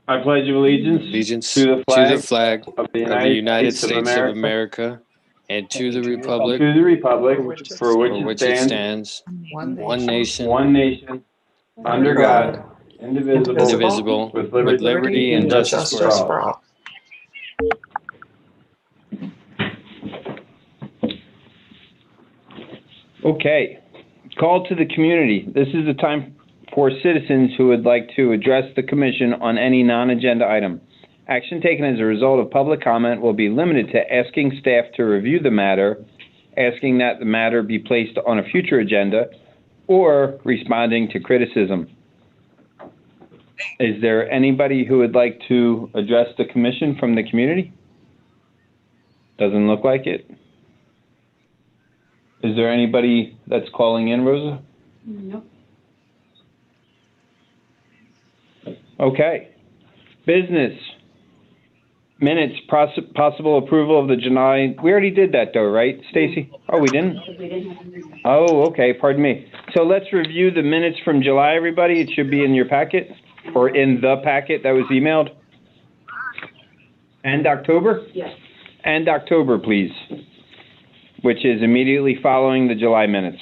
I pledge allegiance allegiance to the to the flag flag of the of the United States States of America and to the republic to the republic for which for it which it stands, stands, one nation, one nation, under God, indivisible, indivisible, with with liberty and justice for all. all. Okay, call to the community. This is the time for citizens who would like to address the commission on any non-agenda item. Action taken as a result of public comment will be limited to asking staff to review the matter, asking that the matter be placed on a future agenda, or responding to criticism. Is there anybody who would like to address the commission from the community? Doesn't look like it. Is there anybody that's calling in, Rosa? Nope. Okay. Business. Minutes, possible approval of the July. We already did that though, right, Stacy? Oh, we didn't? Oh, okay, pardon me. So let's review the minutes from July, everybody. It should be in your packet, or in the packet that was emailed. And October? Yes. And October, please, which is immediately following the July minutes.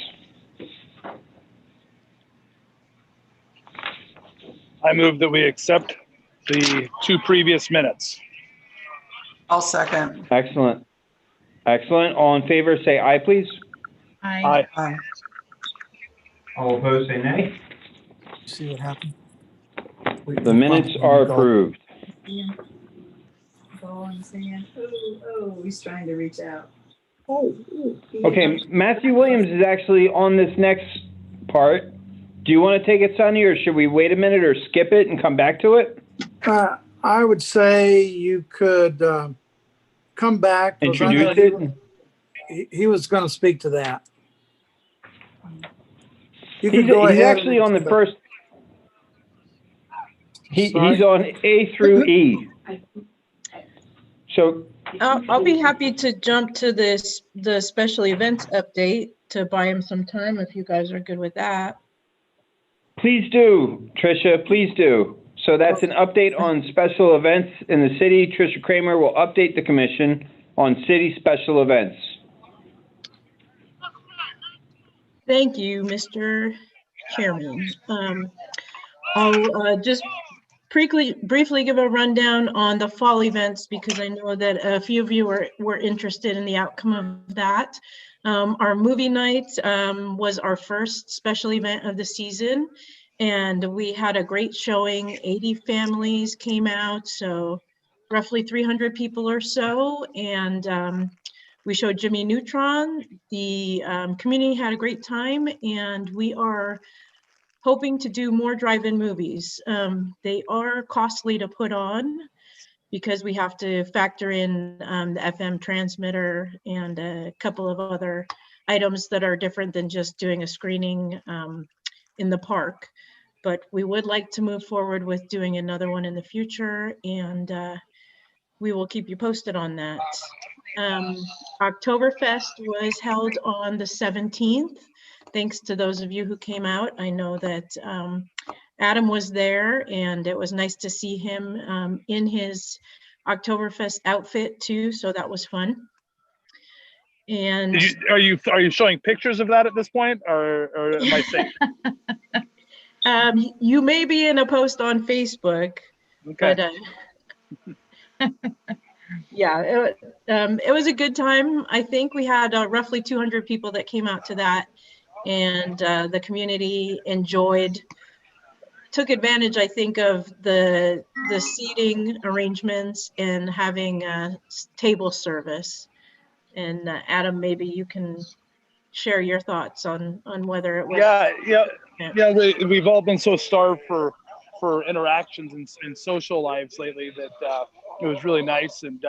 I move that we accept the two previous minutes. I'll second. Excellent. Excellent. All in favor, say aye, please. Aye. Aye. All opposed, say nay. See what happened? The minutes are approved. Calling saying, oh, he's trying to reach out. Okay, Matthew Williams is actually on this next part. Do you want to take it, Sonny, or should we wait a minute or skip it and come back to it? I would say you could come back. 'Cause I know Introduce it? He was going to speak to that. You could go He's ahead actually and- on the first. He's Sorry? on A through E. So, I'll be happy to jump to the special events update to buy him some time if you guys are good with that. please do, Tricia, please do. So that's an update on special events in the city. Tricia Kramer will update the commission on city special events. Thank you, Mr. Chairman. I'll just briefly give a rundown on the fall events because I know that a few of you were interested in the outcome of that. Our movie night was our first special event of the season, and we had a great showing. 80 families came out, so roughly 300 people or so, and we showed Jimmy Neutron. The community had a great time, and we are hoping to do more drive-in movies. They are costly to put on because we have to factor in the FM transmitter and a couple of other items that are different than just doing a screening in the park. But we would like to move forward with doing another one in the future, and we will keep you posted on that. Oktoberfest was held on the 17th. Thanks to those of you who came out. I know that Adam was there, and it was nice to see him in his Oktoberfest outfit too, so that was fun. And Are you showing pictures of that at this point, or am I safe? you may be in a post on Facebook, Okay. but yeah, it was a good time. I think we had roughly 200 people that came out to that, and the community took advantage, I think, of the seating arrangements and having table service. And Adam, maybe you can share your thoughts on whether it was. Yeah. We've all been so starved for interactions and social lives lately that it was really nice. And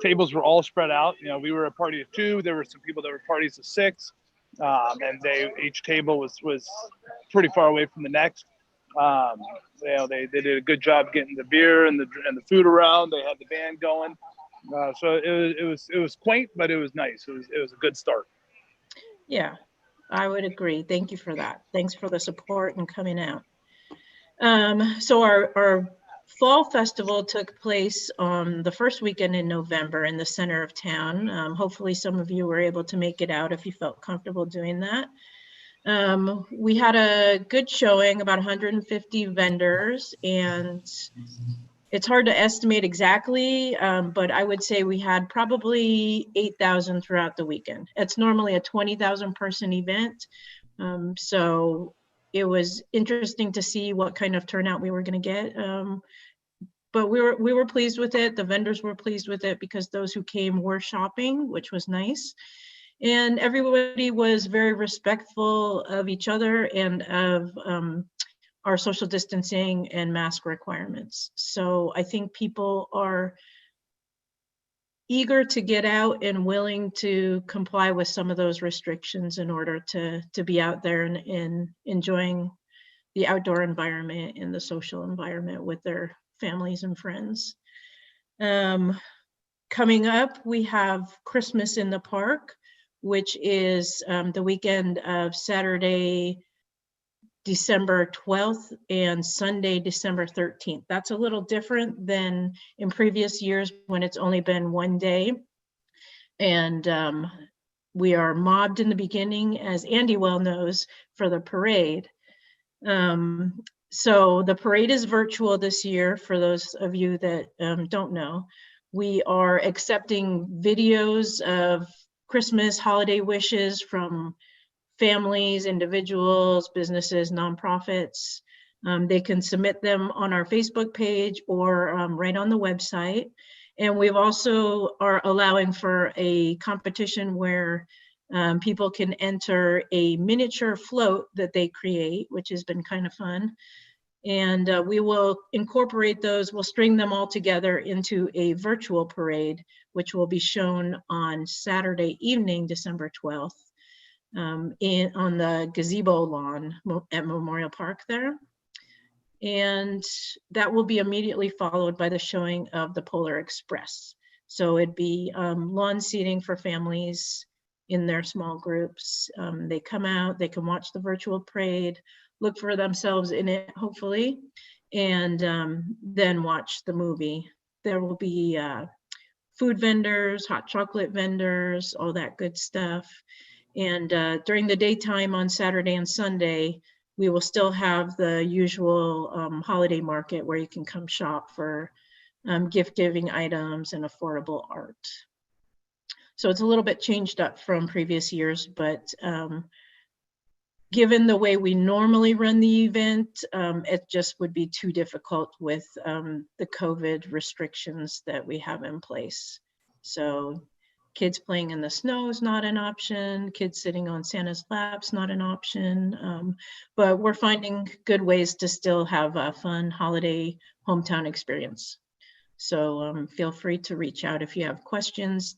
tables were all spread out. You know, we were a party of 2. There were some people that were parties of 6, and each table was pretty far away from the next. You know, they did a good job getting the beer and the food around. They had the band going. So it was quaint, but it was nice. It was a good start. Yeah, I would agree. Thank you for that. Thanks for the support and coming out. So our Fall Festival took place on the first weekend in November in the center of town. Hopefully some of you were able to make it out if you felt comfortable doing that. We had a good showing, about 150 vendors, and it's hard to estimate exactly, but I would say we had probably 8,000 throughout the weekend. It's normally a 20,000 person event. So it was interesting to see what kind of turnout we were going to get. But we were pleased with it. The vendors were pleased with it because those who came were shopping, which was nice. And everybody was very respectful of each other and of our social distancing and mask requirements. So I think people are eager to get out and willing to comply with some of those restrictions in order to be out there and enjoying the outdoor environment and the social environment with their families and friends. Coming up, we have Christmas in the Park, which is the weekend of Saturday, December 12th and Sunday, December 13th. That's a little different than in previous years when it's only been one day. And we are mobbed in the beginning, as Andy well knows, for the parade. So the parade is virtual this year, for those of you that don't know. We are accepting videos of Christmas holiday wishes from families, individuals, businesses, nonprofits. They can submit them on our Facebook page or right on the website. And we've also are allowing for a competition where people can enter a miniature float that they create, which has been kind of fun. And we will incorporate those, we'll string them all together into a virtual parade, which will be shown on Saturday evening, December 12th. On the gazebo lawn at Memorial Park there. And that will be immediately followed by the showing of the Polar Express. So it'd be lawn seating for families in their small groups. They come out, they can watch the virtual parade, look for themselves in it, hopefully, and then watch the movie. There will be food vendors, hot chocolate vendors, all that good stuff. And during the daytime on Saturday and Sunday, we will still have the usual holiday market where you can come shop for gift giving items and affordable art. So it's a little bit changed up from previous years, but given the way we normally run the event, it just would be too difficult with the COVID restrictions that we have in place. So kids playing in the snow is not an option. Kids sitting on Santa's lap's not an option. But we're finding good ways to still have a fun holiday hometown experience. So feel free to reach out if you have questions.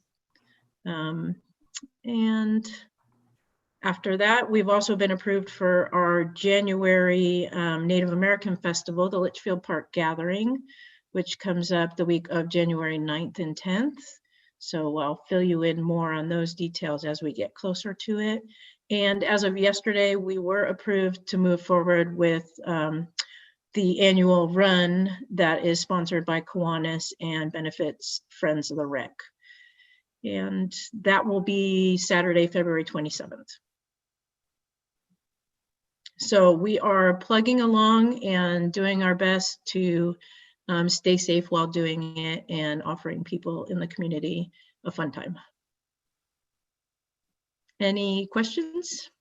And after that, we've also been approved for our January Native American Festival, the Litchfield Park Gathering, which comes up the week of January 9th and 10th. So I'll fill you in more on those details as we get closer to it. And as of yesterday, we were approved to move forward with the annual run that is sponsored by Kiwanis and benefits Friends of the Rec. And that will be Saturday, February 27th. So we are plugging along and doing our best to stay safe while doing it and offering people in the community a fun time. Any questions?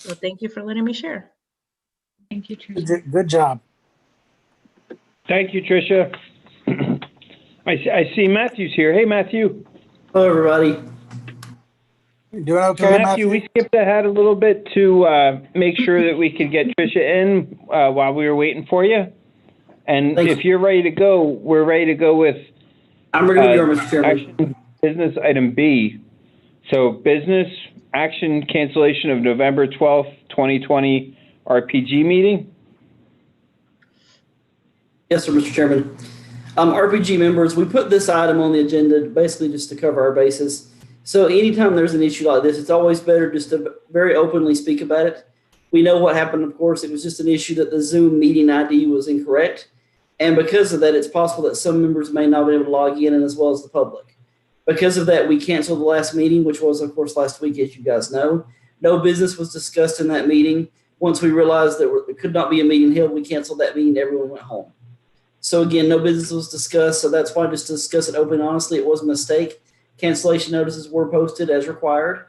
Well, thank you for letting me share. Thank you, Tricia. Good job. Thank you, Tricia. I see Matthew's here. Hey, Matthew. Hello, everybody. You doing So okay, Matthew, we skipped ahead a little bit to make sure that we could get Tricia in while we were waiting for you. And Thanks. if you're ready to go, we're ready to go with I'm ready to go, Mr. Chairman. action business item B. So business action cancellation of November 12th, 2020 RPG meeting. Yes, sir, Mr. Chairman. RPG members, we put this item on the agenda basically just to cover our bases. So anytime there's an issue like this, it's always better just to very openly speak about it. We know what happened, of course. It was just an issue that the Zoom meeting ID was incorrect. And because of that, it's possible that some members may not be able to log in, and as well as the public. Because of that, we canceled the last meeting, which was, of course, last week, as you guys know. No business was discussed in that meeting. Once we realized that there could not be a meeting held, we canceled that meeting. Everyone went home. So again, no business was discussed. So that's why, just to discuss it open and honestly, it was a mistake. Cancellation notices were posted as required.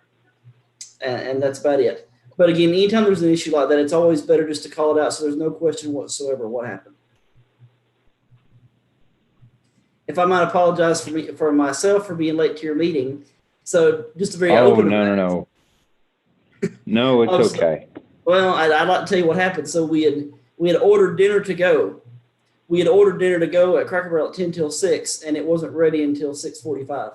And that's about it. But again, anytime there's an issue like that, it's always better just to call it out so there's no question whatsoever what happened. If I might apologize for myself for being late to your meeting. So just a very open. No. No, it's okay. Well, I'd like to tell you what happened. So we had ordered dinner to go. We had ordered dinner to go at Cracker Barrel at 10 till 6, and it wasn't ready until 6:45.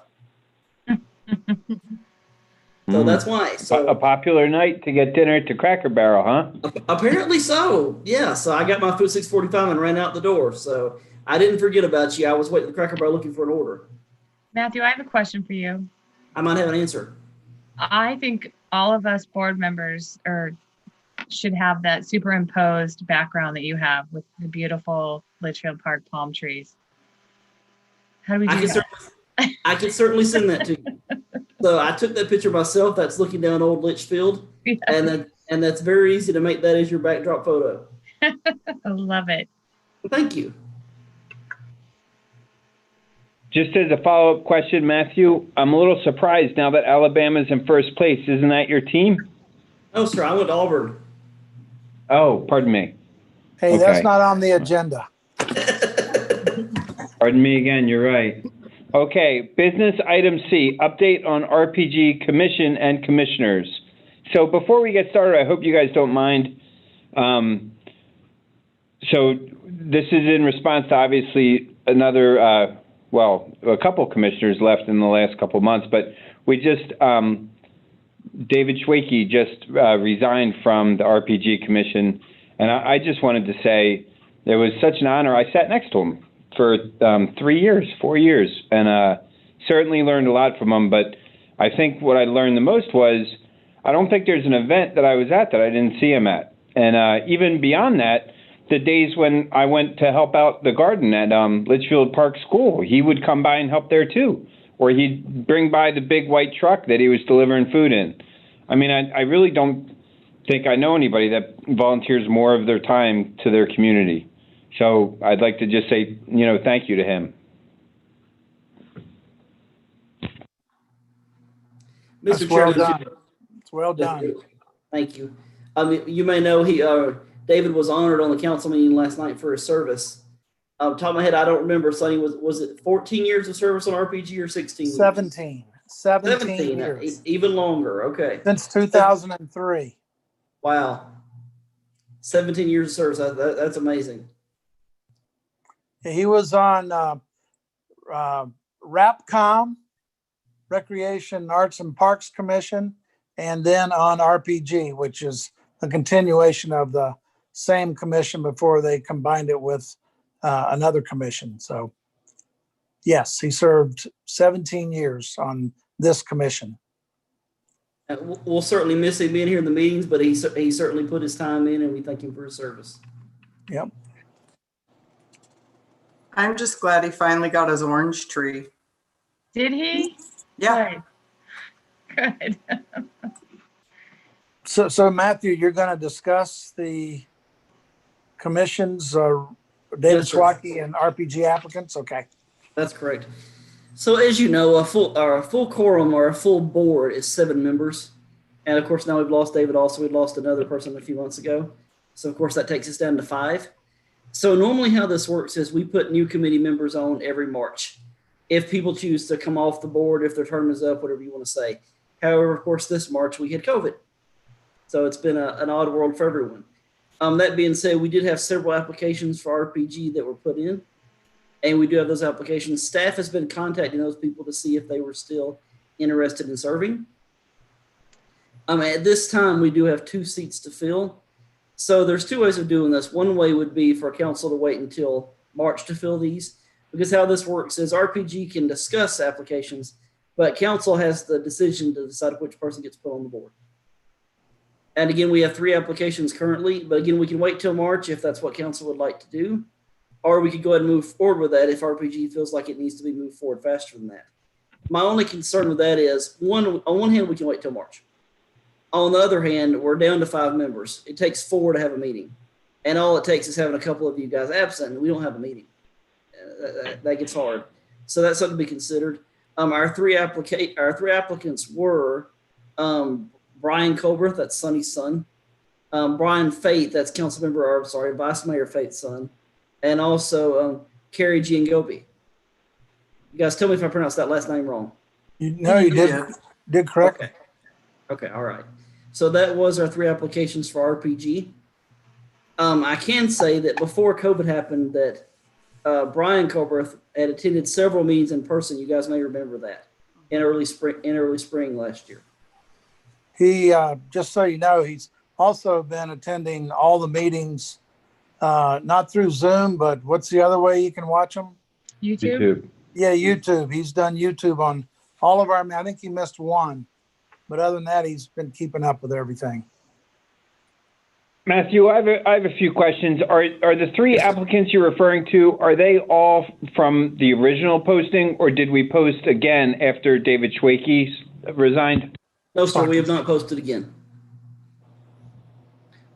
So that's why. So a popular night to get dinner to Cracker Barrel, huh? Apparently so. Yeah. So I got my food 6:45 and ran out the door. So I didn't forget about you. I was waiting at the Cracker Barrel looking for an order. Matthew, I have a question for you. I might have an answer. I think all of us board members should have that superimposed background that you have with the beautiful Litchfield Park palm trees. How do we do that? I can certainly send that to you. So I took that picture myself. That's looking down Old Litchfield, Yeah. and that's very easy to make that as your backdrop photo. I love it. Thank you. Just as a follow-up question, Matthew, I'm a little surprised now that Alabama's in first place. Isn't that your team? Oh, sir, I went to Auburn. Oh, pardon me. Hey, Okay. that's not on the agenda. Pardon me again, you're right. Okay, business item C, update on RPG Commission and Commissioners. So before we get started, I hope you guys don't mind. So this is in response to obviously another, a couple commissioners left in the last couple months, but we just, David Schwakey just resigned from the RPG Commission. And I just wanted to say it was such an honor. I sat next to him for 4 years, and certainly learned a lot from him. But I think what I learned the most was I don't think there's an event that I was at that I didn't see him at. And even beyond that, the days when I went to help out the garden at Litchfield Park School, he would come by and help there too. Or he'd bring by the big white truck that he was delivering food in. I mean, I really don't think I know anybody that volunteers more of their time to their community. So I'd like to just say, thank you to him. That's Mr. well Chairman, done. It's well done. Thank you. You may know David was honored on the council meeting last night for his service. Top of my head, I don't remember. Sonny, was it 14 years of service on RPG or 16 years? 17 years. Even longer. Okay. Since 2003. Wow. 17 years of service. That's amazing. He was on RAPCOM, Recreation, Arts and Parks Commission, and then on RPG, which is a continuation of the same commission before they combined it with another commission. So yes, he served 17 years on this commission. We'll certainly miss him being here in the meetings, but he certainly put his time in, and we thank him for his service. Yep. I'm just glad he finally got his orange tree. Did he? Yeah. Good. So Matthew, you're going to discuss the commissions, David Yes, sir. Schwakey and RPG applicants? Okay. That's correct. So as you know, a full quorum or a full board is 7 members. And of course, now we've lost David also. We lost another person a few months ago. So of course, that takes us down to 5. So normally how this works is we put new committee members on every March. If people choose to come off the board, if their term is up, whatever you want to say. However, of course, this March we had COVID. So it's been an odd world for everyone. That being said, we did have several applications for RPG that were put in. And we do have those applications. Staff has been contacting those people to see if they were still interested in serving. At this time, we do have 2 seats to fill. So there's 2 ways of doing this. One way would be for council to wait until March to fill these, because how this works is RPG can discuss applications, but council has the decision to decide which person gets put on the board. And again, we have 3 applications currently, but again, we can wait till March if that's what council would like to do. Or we could go ahead and move forward with that if RPG feels like it needs to be moved forward faster than that. My only concern with that is, on one hand, we can wait till March. On the other hand, we're down to 5 members. It takes 4 to have a meeting. And all it takes is having a couple of you guys absent, and we don't have a meeting. That gets hard. So that's something to be considered. Our three applicants were Brian Colbert, that's Sonny's son, Brian Fate, that's Vice Mayor Fate's son, and also Carrie Giangobi. You guys tell me if I pronounced that last name wrong. You did correct. Okay, all right. So that was our 3 applications for RPG. I can say that before COVID happened that Brian Colbert had attended several meetings in person. You guys may remember that in early spring last year. He, just so you know, he's also been attending all the meetings, not through Zoom, but what's the other way you can watch them? YouTube? Yeah, YouTube. He's done YouTube on all of our, I think he missed one, but other than that, he's been keeping up with everything. Matthew, I have a few questions. Are the 3 applicants you're referring to, are they all from the original posting, or did we post again after David Schwakey resigned? No, sir, we have not posted again.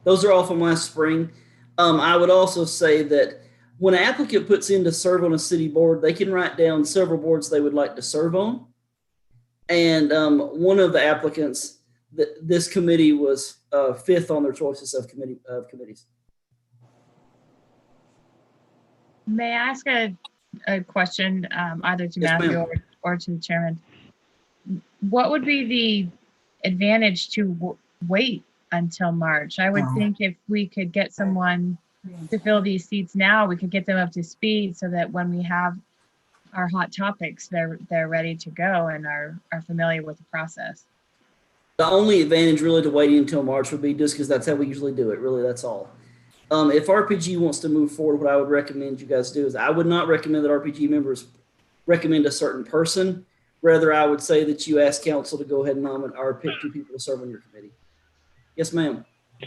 Those are all from last spring. I would also say that when an applicant puts in to serve on a city board, they can write down several boards they would like to serve on. And one of the applicants, this committee was 5th on their choices of committees. May I ask a question either to Yes, Matthew or to the chairman? What would be the advantage to wait until March? I would think if we could get someone to fill these seats now, we could get them up to speed so that when we have our hot topics, they're ready to go and are familiar with the process. The only advantage really to waiting until March would be just because that's how we usually do it. Really, that's all. If RPG wants to move forward, what I would recommend you guys do is I would not recommend that RPG members recommend a certain person. Rather, I would say that you ask council to go ahead and nominate or pick 2 people to serve on your committee. Yes, ma'am.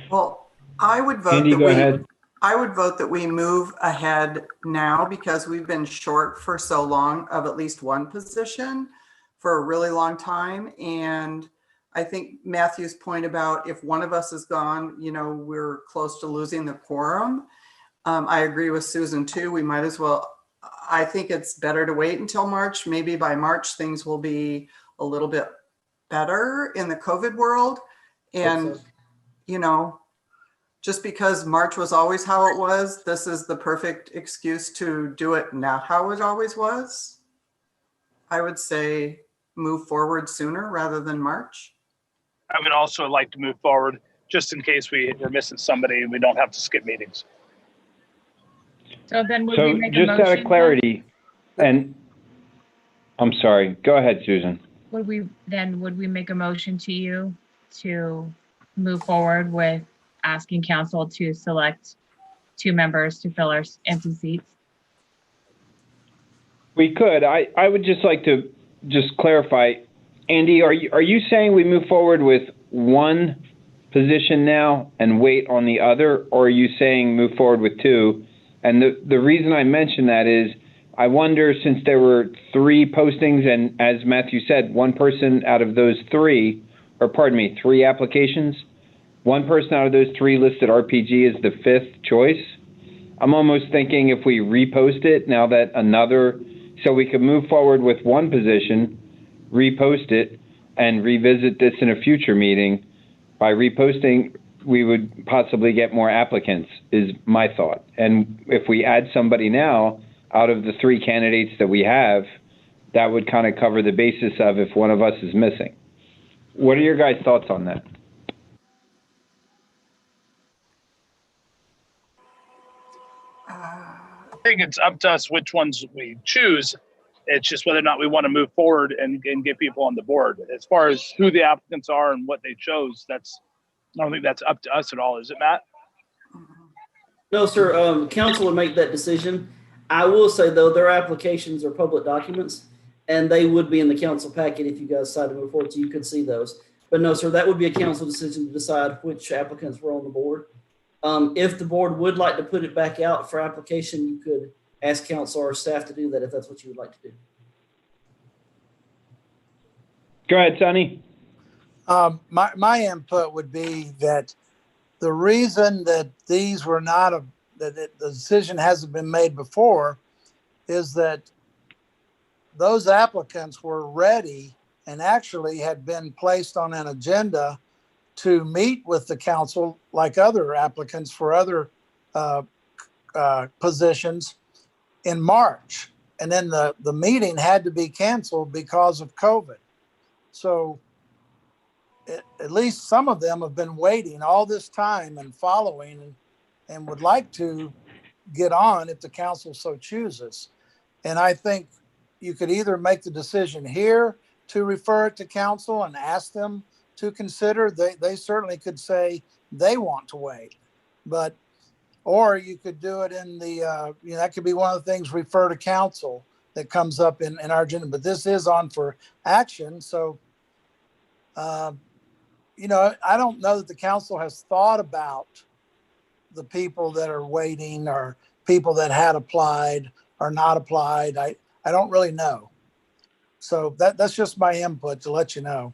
Well, I would vote Andy, go ahead. I would vote that we move ahead now because we've been short for so long of at least one position for a really long time. And I think Matthew's point about if one of us is gone, we're close to losing the quorum. I agree with Susan too. We might as well, I think it's better to wait until March. Maybe by March, things will be a little bit better in the COVID world. And, just because March was always how it was, this is the perfect excuse to do it not how it always was. I would say move forward sooner rather than March. I would also like to move forward just in case we're missing somebody and we don't have to skip meetings. So then would So we make a just motion? out of clarity, and I'm sorry, go ahead, Susan. Would we make a motion to you to move forward with asking council to select 2 members to fill our empty seats? We could. I would just like to just clarify. Andy, are you saying we move forward with one position now and wait on the other, or are you saying move forward with 2? And the reason I mention that is I wonder, since there were 3 postings and as Matthew said, one person out of those 3 applications, one person out of those 3 listed RPG as the 5th choice. I'm almost thinking if we repost it now that so we could move forward with one position, repost it, and revisit this in a future meeting. By reposting, we would possibly get more applicants, is my thought. And if we add somebody now out of the 3 candidates that we have, that would kind of cover the basis of if one of us is missing. What are your guys' thoughts on that? I think it's up to us which ones we choose. It's just whether or not we want to move forward and get people on the board. As far as who the applicants are and what they chose, I don't think that's up to us at all. Is it, Matt? No, sir. Council would make that decision. I will say, though, their applications are public documents, and they would be in the council packet if you guys decide to move forward, so you could see those. But no, sir, that would be a council decision to decide which applicants were on the board. If the board would like to put it back out for application, you could ask council or staff to do that if that's what you would like to do. Go ahead, Sonny. My input would be that the reason that these were not, the decision hasn't been made before is that those applicants were ready and actually had been placed on an agenda to meet with the council like other applicants for other positions in March. And then the meeting had to be canceled because of COVID. So at least some of them have been waiting all this time and following and would like to get on if the council so chooses. And I think you could either make the decision here to refer it to council and ask them to consider. They certainly could say they want to wait, or you could do it in the, that could be one of the things, refer to council that comes up in our agenda, but this is on for action. So, I don't know that the council has thought about the people that are waiting or people that had applied or not applied. I don't really know. So that's just my input to let you know.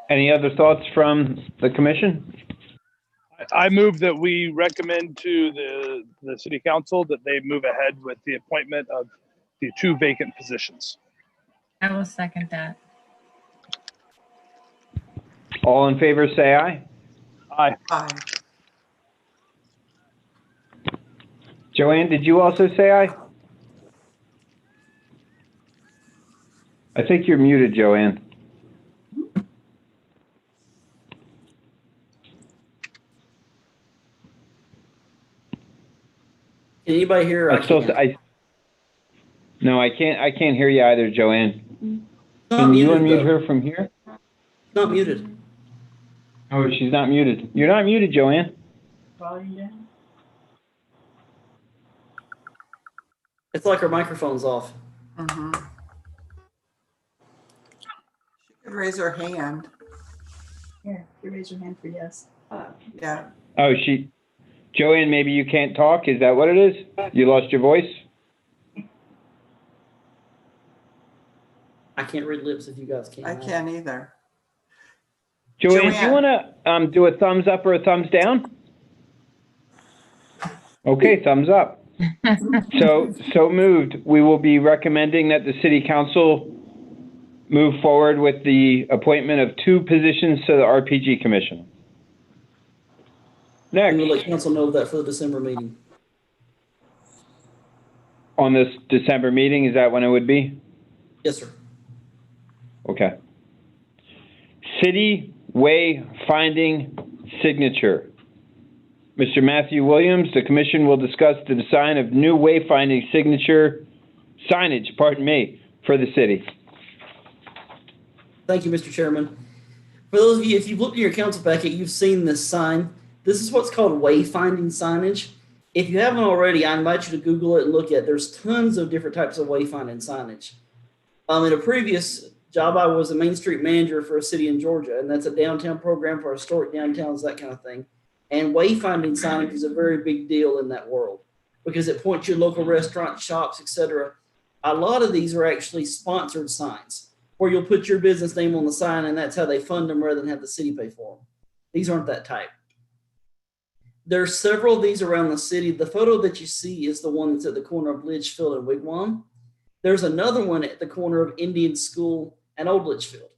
Any other thoughts from the commission? I move that we recommend to the city council that they move ahead with the appointment of the 2 vacant positions. I will second that. All in favor, say aye. Aye. Aye. Joanne, did you also say aye? I think you're muted, Joanne. Can anybody hear? No, I can't hear you either, Joanne. Not Can you muted, unmute though. her from here? Not muted. Oh, she's not muted. You're not muted, Joanne. It's like her microphone's off. Mm-hmm. She could raise her hand. Here, you raise your hand for yes. Yeah. Oh, Joanne, maybe you can't talk. Is that what it is? You lost your voice? I can't read lips if you guys can. I can't either. Joanne, do you want to do a thumbs up or a thumbs down? Okay, thumbs up. So moved. We will be recommending that the city council move forward with the appointment of 2 positions to the RPG Commission. Next, We will let council know that for the December meeting. on this December meeting, is that when it would be? Yes, sir. Okay. City way finding signature. Mr. Matthew Williams, the commission will discuss the design of new wayfinding signage, for the city. Thank you, Mr. Chairman. For those of you, if you've looked in your council packet, you've seen this sign. This is what's called wayfinding signage. If you haven't already, I invite you to Google it and look at it. There's tons of different types of wayfinding signage. In a previous job, I was a Main Street manager for a city in Georgia, and that's a downtown program for historic downtowns, that kind of thing. And wayfinding signage is a very big deal in that world because it points you to local restaurants, shops, etc. A lot of these are actually sponsored signs where you'll put your business name on the sign and that's how they fund them rather than have the city pay for them. These aren't that type. There's several of these around the city. The photo that you see is the one that's at the corner of Litchfield and Wigwam. There's another one at the corner of Indian School and Old Litchfield.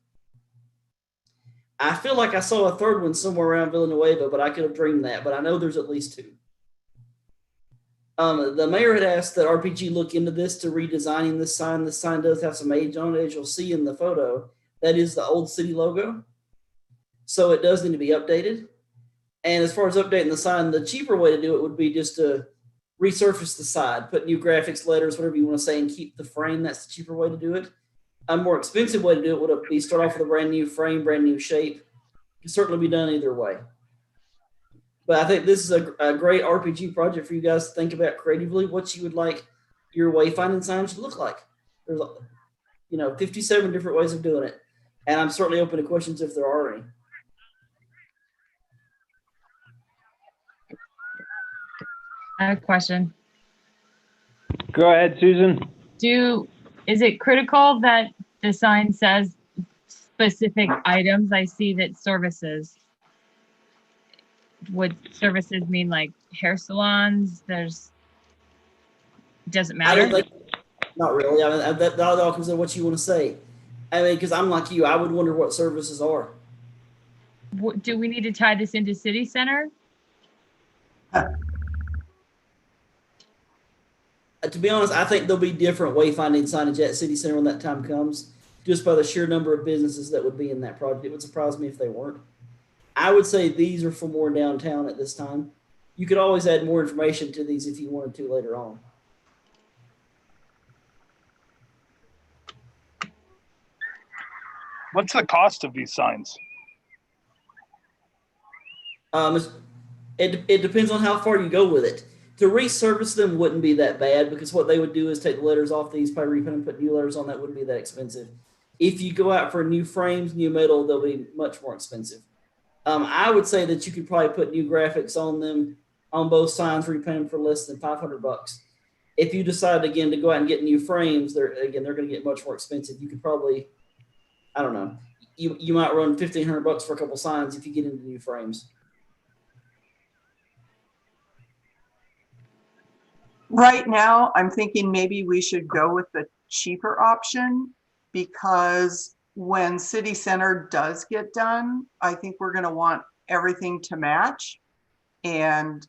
I feel like I saw a third one somewhere around Villanueva, but I could have dreamed that, but I know there's at least 2. The mayor had asked that RPG look into this to redesigning this sign. This sign does have some age on it, as you'll see in the photo. That is the old city logo. So it does need to be updated. And as far as updating the sign, the cheaper way to do it would be just to resurface the side, put new graphics, letters, whatever you want to say, and keep the frame. That's the cheaper way to do it. A more expensive way to do it would be start off with a brand new frame, brand new shape. It can certainly be done either way. But I think this is a great RPG project for you guys to think about creatively what you would like your wayfinding signs to look like. 57 different ways of doing it. And I'm certainly open to questions if there are any. I have a question. Go ahead, Susan. Is it critical that the sign says specific items? I see that services. Would services mean like hair salons? Doesn't matter. Not really. I mean, that all comes in what you want to say. I mean, because I'm like you, I would wonder what services are. Do we need to tie this into city center? To be honest, I think there'll be different wayfinding signage at City Center when that time comes, just by the sheer number of businesses that would be in that project. It would surprise me if they weren't. I would say these are for more downtown at this time. You could always add more information to these if you wanted to later on. What's the cost of these signs? It depends on how far you go with it. To resurface them wouldn't be that bad because what they would do is take the letters off these, probably reprint and put new letters on. That wouldn't be that expensive. If you go out for new frames, new metal, they'll be much more expensive. I would say that you could probably put new graphics on them on both signs, repaint them for less than $500. If you decide again to go out and get new frames, they're going to get much more expensive. You could probably, I don't know, you might run $1,500 for a couple signs if you get into new frames. Right now, I'm thinking maybe we should go with the cheaper option because when City Center does get done, I think we're going to want everything to match. And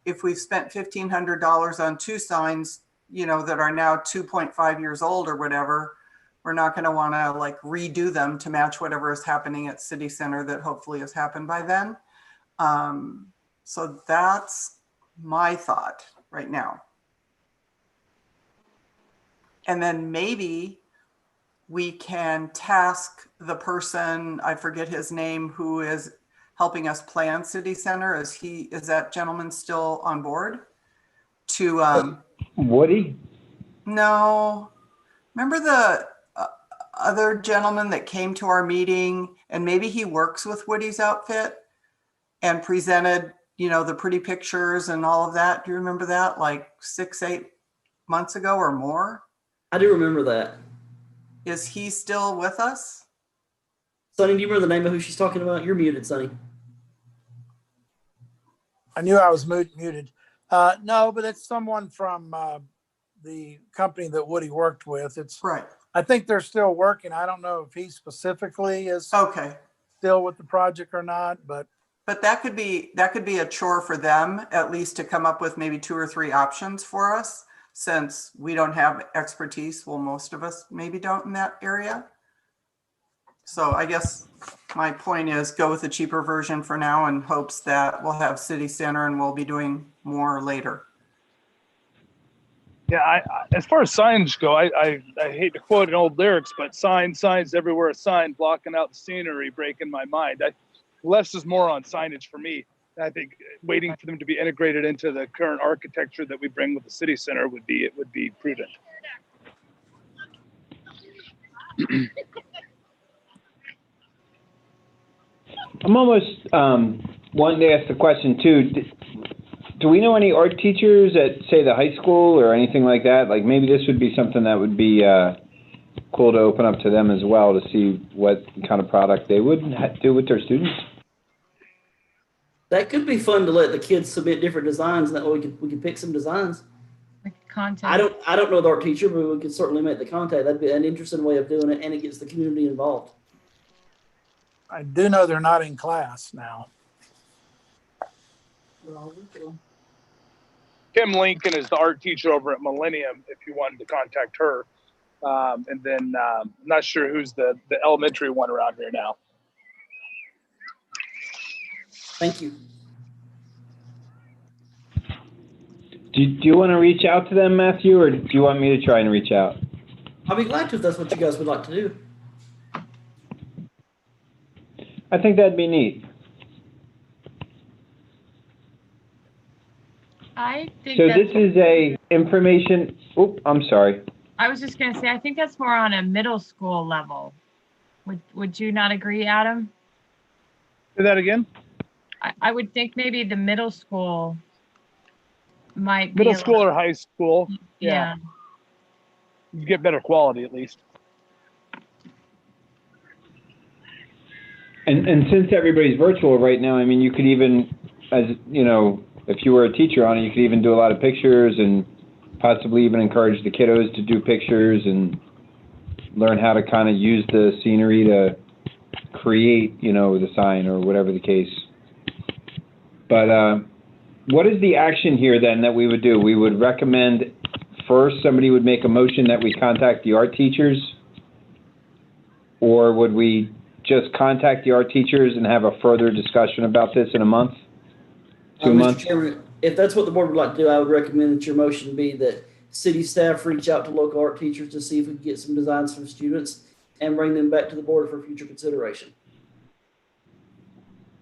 if we've spent $1,500 on two signs, that are now 2.5 years old or whatever, we're not going to want to like redo them to match whatever is happening at City Center that hopefully has happened by then. So that's my thought right now. And then maybe we can task the person, I forget his name, who is helping us plan City Center. Is that gentleman still on board? Woody? No. Remember the other gentleman that came to our meeting and maybe he works with Woody's outfit and presented, the pretty pictures and all of that. Do you remember that? Like 6-8 months ago or more? I do remember that. Is he still with us? Sonny, do you remember the name of who she's talking about? You're muted, Sonny. I knew I was muted. No, but it's someone from the company that Woody worked with. It's right. I think they're still working. I don't know if he specifically is okay still with the project or not, but that could be a chore for them, at least to come up with maybe 2 or 3 options for us, since we don't have expertise. Well, most of us maybe don't in that area. So I guess my point is go with the cheaper version for now in hopes that we'll have City Center and we'll be doing more later. Yeah, I as far as signs go, I hate to quote an old lyrics, but signs everywhere, a sign blocking out the scenery, breaking my mind. Less is more on signage for me. I think waiting for them to be integrated into the current architecture that we bring with the City Center would be prudent. I'm almost wanting to ask the question too. Do we know any art teachers at, say, the high school or anything like that? Like maybe this would be something that would be cool to open up to them as well to see what kind of product they would do with their students. That could be fun to let the kids submit different designs, and that way we could pick some designs. Like content. I don't know the art teacher, but we could certainly make the contact. That'd be an interesting way of doing it, and it gets the community involved. I do know they're not in class now. Kim Lincoln is the art teacher over at Millennium, if you wanted to contact her. And then I'm not sure who's the elementary one around here now. Thank you. Do you want to reach out to them, Matthew, or do you want me to try and reach out? I'll be glad to if that's what you guys would like to do. I think that'd be neat. I think so this is a information. I'm sorry. I was just gonna say, I think that's more on a middle school level. Would you not agree, Adam? Say that again? I would think maybe the middle school might be Middle a school little- or high school. Yeah. You get better quality at least. And since everybody's virtual right now, I mean, you could even, as you know, if you were a teacher on it, you could even do a lot of pictures and possibly even encourage the kiddos to do pictures and learn how to kind of use the scenery to create, you know, the sign or whatever the case. But what is the action here then that we would do? We would recommend first somebody would make a motion that we contact the art teachers, or would we just contact the art teachers and have a further discussion about this in a month? 2 Mr. months? Chairman, if that's what the board would like to do, I would recommend that your motion be that city staff reach out to local art teachers to see if we can get some designs from students and bring them back to the board for future consideration.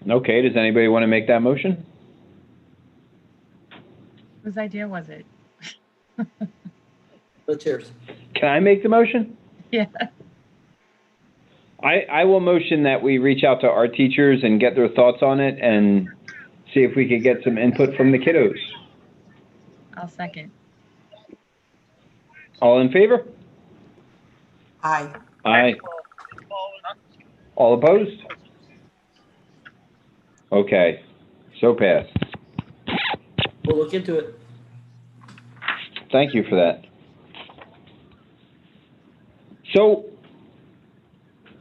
Okay, does anybody want to make that motion? Whose idea was it? The chairs. Can I make the motion? Yeah. I will motion that we reach out to our teachers and get their thoughts on it and see if we could get some input from the kiddos. I'll second. All in favor? Aye. Aye. All opposed? Okay, so passed. We'll look into it. Thank you for that. So,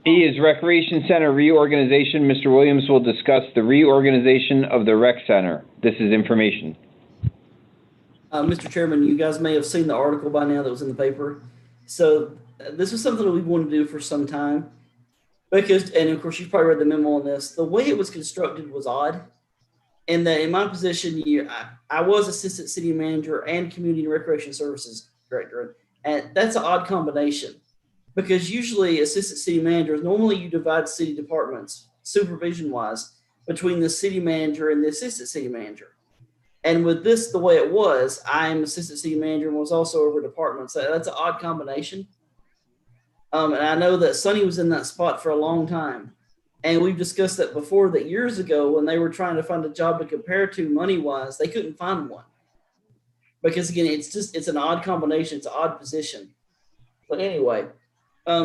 E is Recreation Center reorganization. Mr. Williams will discuss the reorganization of the rec center. This is information. Mr. Chairman, you guys may have seen the article by now that was in the paper. So this was something that we wanted to do for some time because, and of course, you've probably read the memo on this. The way it was constructed was odd. And that in my position, I was assistant city manager and community and recreation services director. And that's an odd combination because usually assistant city managers, normally you divide city departments supervision wise between the city manager and the assistant city manager. And with this, the way it was, I'm assistant city manager and was also over departments. So that's an odd combination. And I know that Sonny was in that spot for a long time. And we've discussed that before, that years ago when they were trying to find a job to compare to money-wise, they couldn't find one. Because again, it's an odd combination. It's an odd position. But anyway,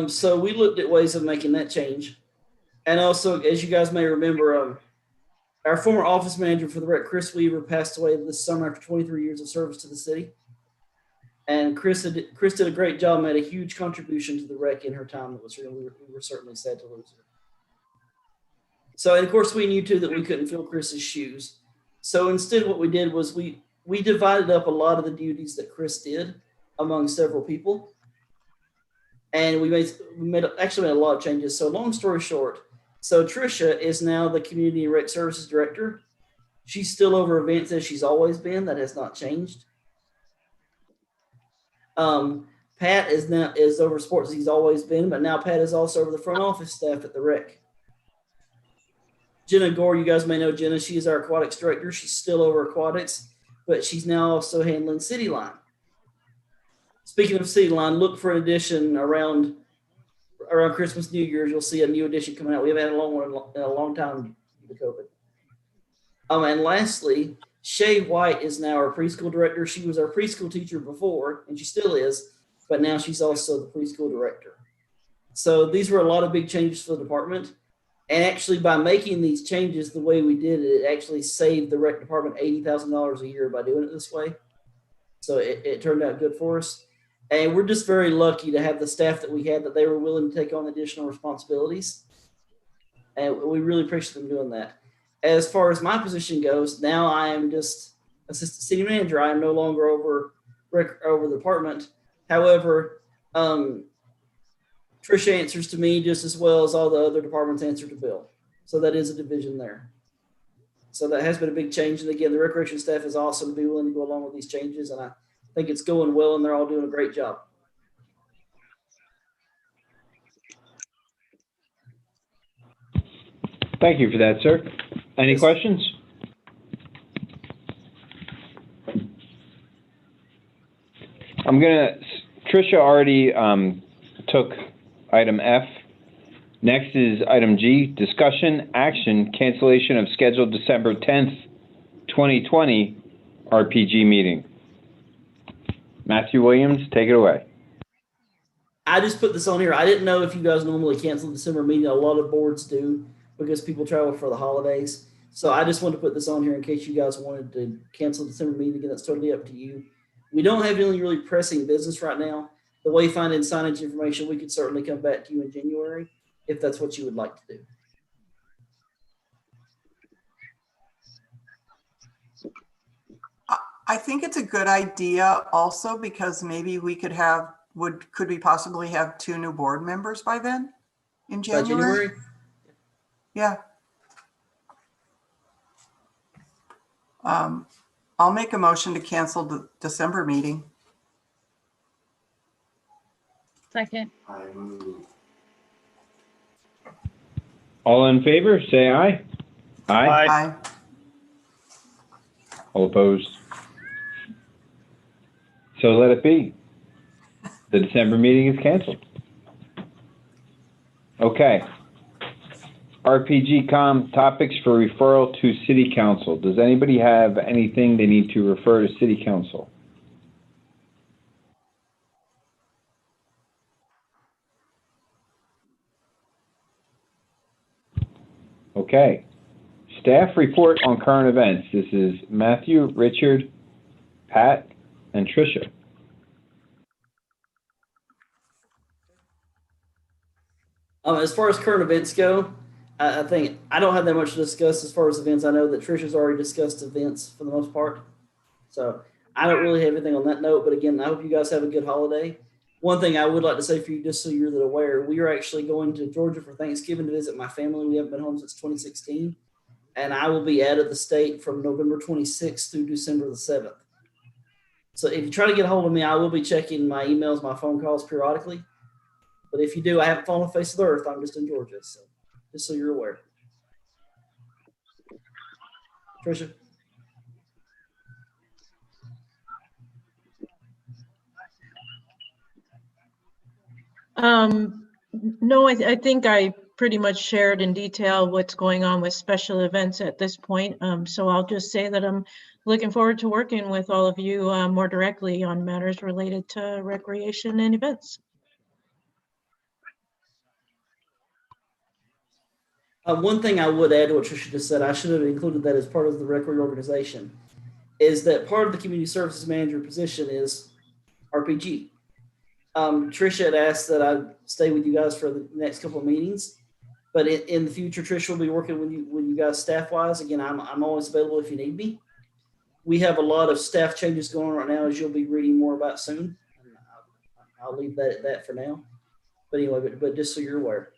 so we looked at ways of making that change. And also, as you guys may remember, our former office manager for the rec, Chris Weaver, passed away this summer after 23 years of service to the city. And Chris did a great job, made a huge contribution to the rec in her time. That was really, we were certainly sad to lose her. So, and of course, we knew too that we couldn't fill Chris's shoes. So instead, what we did was we divided up a lot of the duties that Chris did among several people. And we made a lot of changes. So long story short, so Tricia is now the Community and Rec Services Director. She's still over events as she's always been. That has not changed. Pat is over sports as he's always been, but now Pat is also over the front office staff at the rec. Jenna Gore, you guys may know Jenna. She is our aquatics director. She's still over aquatics, but she's now also handling City Line. Speaking of City Line, look for an addition around Christmas, New Year's. You'll see a new edition coming out. We haven't had a long one in a long time due to COVID. And lastly, Shay White is now our preschool director. She was our preschool teacher before, and she still is, but now she's also the preschool director. So these were a lot of big changes for the department. And actually, by making these changes the way we did it, it actually saved the rec department $80,000 a year by doing it this way. So it turned out good for us. And we're just very lucky to have the staff that we had, that they were willing to take on additional responsibilities. And we really appreciate them doing that. As far as my position goes, now I am just assistant city manager. I am no longer over the department. However, Tricia answers to me just as well as all the other departments answer to Bill. So that is a division there. So that has been a big change. And again, the recreation staff is awesome to be willing to go along with these changes. And I think it's going well, and they're all doing a great job. Thank you for that, sir. Any questions? I'm going to Tricia already took item F. Next is item G, discussion, action, cancellation of scheduled December 10th, 2020 RPG meeting. Matthew Williams, take it away. I just put this on here. I didn't know if you guys normally cancel the December meeting. A lot of boards do because people travel for the holidays. So I just wanted to put this on here in case you guys wanted to cancel the December meeting. Again, that's totally up to you. We don't have any really pressing business right now. The wayfinding signage information, we could certainly come back to you in January if that's what you would like to do. I think it's a good idea also because maybe we could have, could we possibly have 2 new board members by then in By January? Yeah. I'll make a motion to cancel the December meeting. Second. All in favor, say aye. Aye. Aye. All opposed? So let it be. The December meeting is canceled. Okay. RPG Com topics for referral to City Council. Does anybody have anything they need to refer to City Council? Okay. Staff report on current events. This is Matthew, Richard, Pat, and Tricia. As far as current events go, I think I don't have that much to discuss as far as events. I know that Trisha's already discussed events for the most part. So I don't really have anything on that note. But again, I hope you guys have a good holiday. One thing I would like to say for you, just so you're aware, we are actually going to Georgia for Thanksgiving to visit my family. We haven't been home since 2016. And I will be out of the state from November 26th through December the 7th. So if you try to get a hold of me, I will be checking my emails, my phone calls periodically. But if you do, I haven't fallen off the face of the earth. I'm just in Georgia. So just so you're aware. Tricia? No, I think I pretty much shared in detail what's going on with special events at this point. So I'll just say that I'm looking forward to working with all of you more directly on matters related to recreation and events. One thing I would add to what Tricia just said, I should have included that as part of the rec reorganization, is that part of the community services manager position is RPG. Tricia had asked that I stay with you guys for the next couple of meetings, but in the future, Tricia will be working with you guys staff-wise. Again, I'm always available if you need me. We have a lot of staff changes going on right now, as you'll be reading more about soon. I'll leave that at that for now. But anyway, but just so you're aware.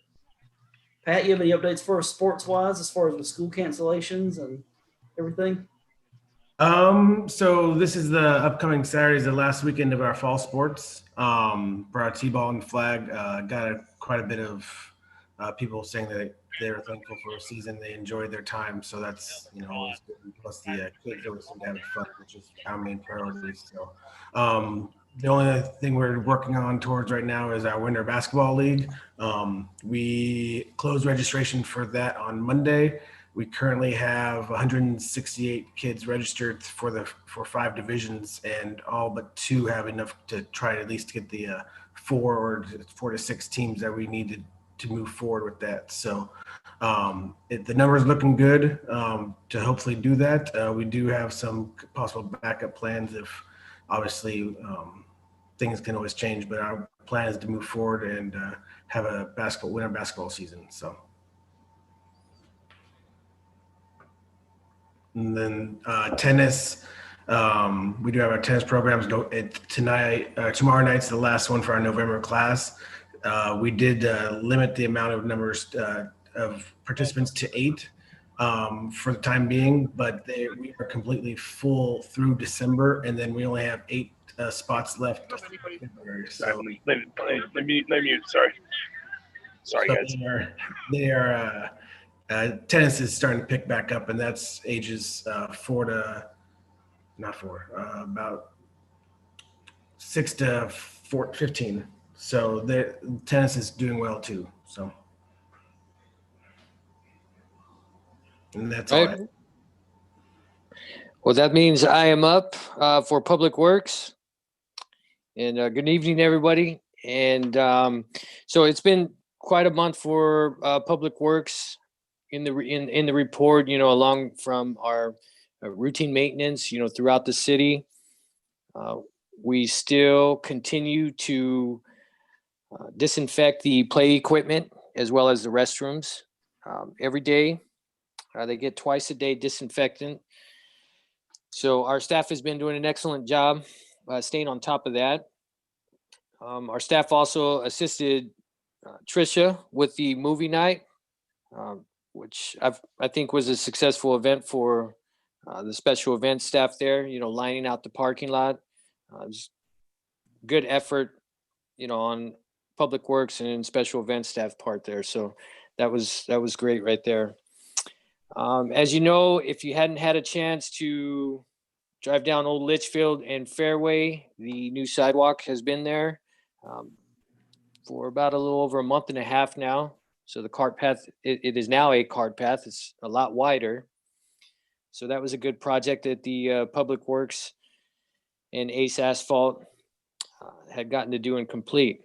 Pat, you have any updates for us sports-wise as far as the school cancellations and everything? So this is the upcoming Saturday, is the last weekend of our fall sports. For our T-ball and flag, got quite a bit of people saying that they were thankful for a season. They enjoyed their time. So that's, always good. Plus the kids always seem to have fun, which is our main priority. So, the only thing we're working on towards right now is our winter basketball league. We closed registration for that on Monday. We currently have 168 kids registered for 5 divisions, and all but 2 have enough to try to at least get the 4 to 6 teams that we needed to move forward with that. So the number's looking good to hopefully do that. We do have some possible backup plans if obviously things can always change, but our plan is to move forward and have a winter basketball season. So. And then tennis, we do have our tennis programs. Tomorrow night's the last one for our November class. We did limit the amount of numbers of participants to 8 for the time being, but we are completely full through December, and then we only have 8 spots left. So, let me mute. Sorry, guys. They are tennis is starting to pick back up, and that's ages about 6 to 15. So the tennis is doing well too. So, and that's all. Right. Well, that means I am up for Public Works. And good evening, everybody. And so it's been quite a month for Public Works in the report. Along from our routine maintenance. Throughout the city, we still continue to disinfect the play equipment as well as the restrooms every day. They get twice a day disinfectant. So our staff has been doing an excellent job staying on top of that. Our staff also assisted Tricia with the movie night, which I think was a successful event for the special events staff there, lining out the parking lot. It was good effort, on Public Works and special events staff part there. So that was great right there. As you know, if you hadn't had a chance to drive down Old Litchfield and Fairway, the new sidewalk has been there for about a little over a month and a half now. So the cart path, it is now a cart path. It's a lot wider. So that was a good project that the Public Works and Ace Asphalt had gotten to do and complete.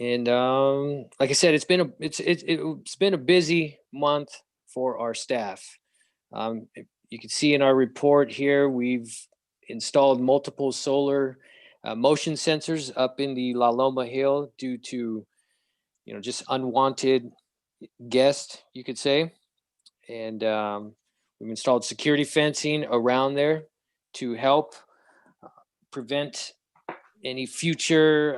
And like I said, it's been a busy month for our staff. You can see in our report here, we've installed multiple solar motion sensors up in the La Loma Hill due to, just unwanted guests, you could say. And we've installed security fencing around there to help prevent any future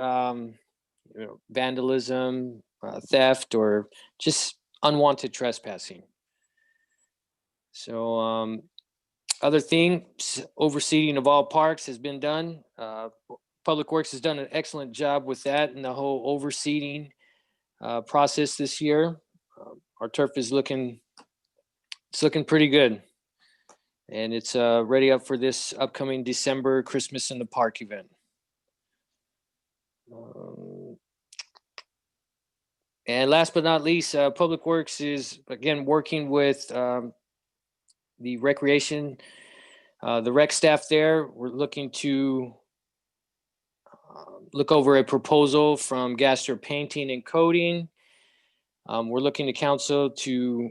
vandalism, theft, or just unwanted trespassing. So other things, overseeding of all parks has been done. Public Works has done an excellent job with that and the whole overseeding process this year. Our turf is looking pretty good. And it's ready up for this upcoming December Christmas in the Park event. And last but not least, Public Works is, again, working with the recreation, the rec staff there. We're looking to look over a proposal from Gaster Painting and Coating. We're looking to council to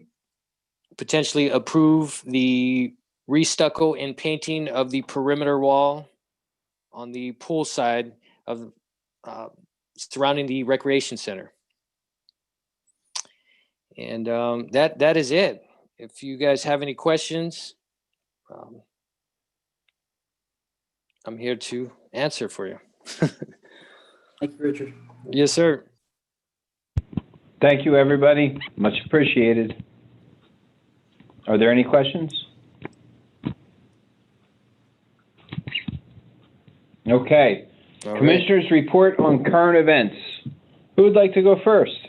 potentially approve the restucco and painting of the perimeter wall on the pool side of surrounding the recreation center. And that is it. If you guys have any questions, I'm here to answer for you. Thank you, Richard. Yes, sir. Thank you, everybody. Much appreciated. Are there any questions? Okay. All right. Commissioners report on current events. Who would like to go first?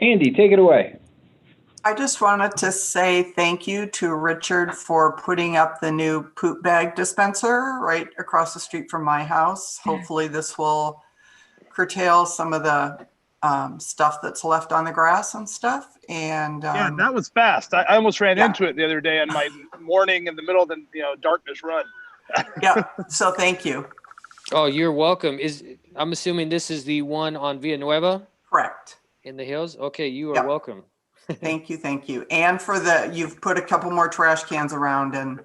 Andy, take it away. I just wanted to say thank you to Richard for putting up the new poop bag dispenser right across the street from my house. Hopefully this will curtail some of the stuff that's left on the grass and stuff. And yeah, that was fast. I almost ran yeah. into it the other day on my morning in the middle of the darkness run. Yeah, so thank you. Oh, you're welcome. I'm assuming this is the one on Villanueva Correct. in the hills? Okay, you are Yep. welcome. Thank you, thank you. And for you've put a couple more trash cans around and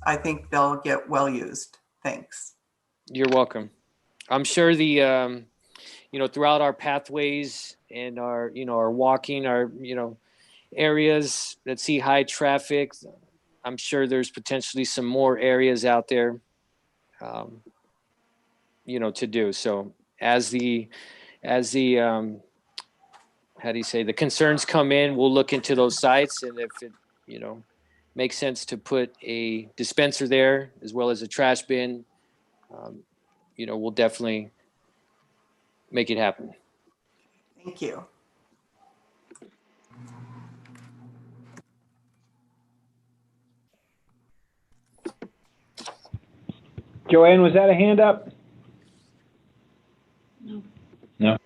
I think they'll get well used. Thanks. You're welcome. I'm sure the, throughout our pathways and our, our walking, our, areas that see high traffic, I'm sure there's potentially some more areas out there, to do. So as the how do you say, the concerns come in, we'll look into those sites, and if it, makes sense to put a dispenser there as well as a trash bin, we'll definitely make it happen. Thank you. Joanne, was that a hand up? No.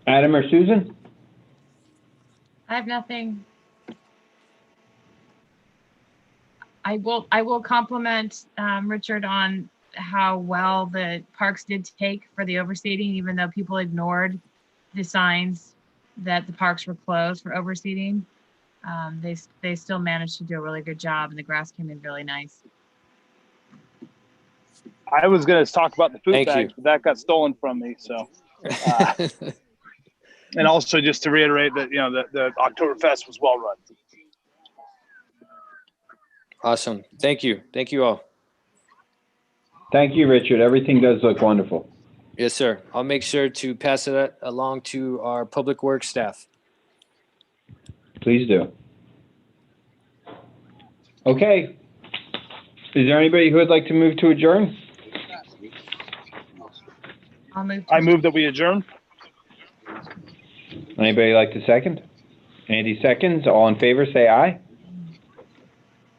Adam or Susan? I have nothing. I will compliment Richard on how well the parks did take for the overseeding, even though people ignored the signs that the parks were closed for overseeding. They still managed to do a really good job, and the grass came in really nice. I was going to talk about the food Thank you. bags, but that got stolen from me. So, and also just to reiterate that, the Oktoberfest was well run. Awesome. Thank you. Thank you all. Thank you, Richard. Everything does look wonderful. Yes, sir. I'll make sure to pass it along to our public works staff. Please do. Okay. Is there anybody who would like to move to adjourn? I'll move. I move that we adjourn. Anybody like to second? Andy seconds. All in favor, say aye.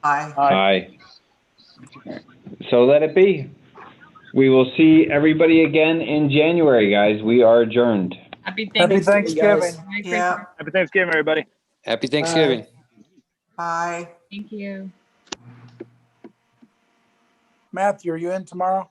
Aye. Aye. So let it be. We will see everybody again in January, guys. We are adjourned. Happy Happy Thanksgiving. Thanksgiving. Merry Yeah. Christmas. Happy Thanksgiving, everybody. Happy Thanksgiving. Aye. Thank you. Matthew, are you in tomorrow?